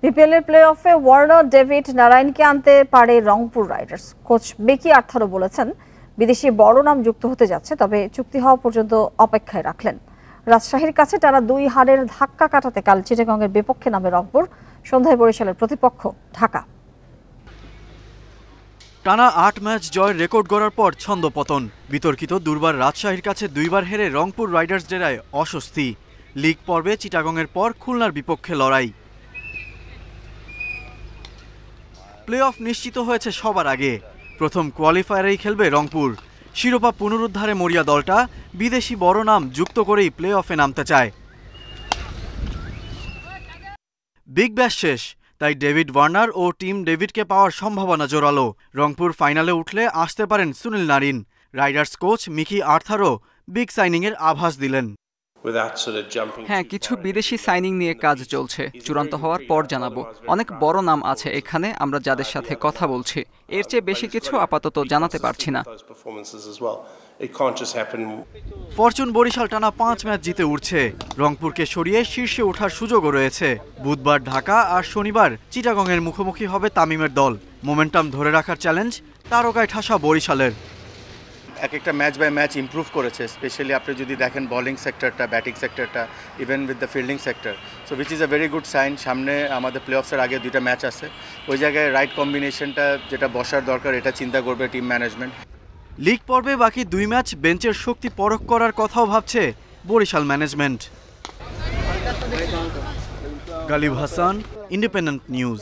BPL এর play অফে Warner David নারায়ণকে আনতে পারে রংপুর রাইডার্স। কোচ বেকি আর্থারও বলেছেন বিদেশি বড় নাম যুক্ত হতে যাচ্ছে, তবে চুক্তি হওয়া পর্যন্ত অপেক্ষায় রাখলেন। রাজশাহীর কাছে টানা 2 হারের ধাক্কা কাটাতে কাল চিটাগংয়ের বিপক্ষে নামে রংপুর। সন্ধ্যায় বরিশালের প্রতিপক্ষ ঢাকা। টানা 8 ম্যাচ জয়ের রেকর্ড গড়ার পর ছন্দপতন। বিতর্কিত দুর্বার রাজশাহীর কাছে 2 বার হেরে রংপুর রাইডার্স ডেরায় অস্বস্তি। লিগ পর্বে চিটাগংয়ের পর খুলনার বিপক্ষে লড়াই। প্লে অফ নিশ্চিত হয়েছে সবার আগে। প্রথম কোয়ালিফায়ারেই খেলবে রংপুর। শিরোপা পুনরুদ্ধারে মরিয়া দলটা বিদেশি বড় নাম যুক্ত করেই প্লে অফে নামতে চায়। বিগ ব্যাশ শেষ, তাই ডেভিড ওয়ার্নার ও টিম ডেভিডকে পাওয়ার সম্ভাবনা জোরালো। রংপুর ফাইনালে উঠলে আসতে পারেন Sunil Narine. Riders coach Mickey আর্থারও বিগ সাইনিংয়ের আভাস দিলেন। হ্যাঁ, কিছু বিদেশি সাইনিং নিয়ে কাজ চলছে, চূড়ান্ত হওয়ার পর জানাবো। অনেক বড় নাম আছে এখানে, আমরা যাদের সাথে কথা বলছি। এর চেয়ে বেশি কিছু আপাতত জানাতে পারছি না। ফরচুন বরিশাল টানা 5 ম্যাচ জিতে উঠছে। রংপুরকে সরিয়ে শীর্ষে ওঠার সুযোগও রয়েছে। বুধবার ঢাকা আর শনিবার চিটাগংয়ের মুখোমুখি হবে তামিমের দল। মোমেন্টাম ধরে রাখার চ্যালেঞ্জ তারকায় ঠাসা বরিশালের। এক একটা ম্যাচ বাই ম্যাচ ইমপ্রুভ করেছে, স্পেশালি আপনি যদি দেখেন বোলিং সেক্টরটা, ব্যাটিং সেক্টরটা, even with the fielding sector. So which is a very good sign. সামনে আমাদের প্লে অফসের আগে 2টা ম্যাচ আছে, ওই জায়গায় রাইট কম্বিনেশনটা যেটা বসার দরকার এটা চিন্তা করবে টিম ম্যানেজমেন্ট। লিগ পর্বে বাকি 2 ম্যাচ বেঞ্চের শক্তি পরখ করার কথাও ভাবছে Barishal management. Ghalib Hasan, independent news.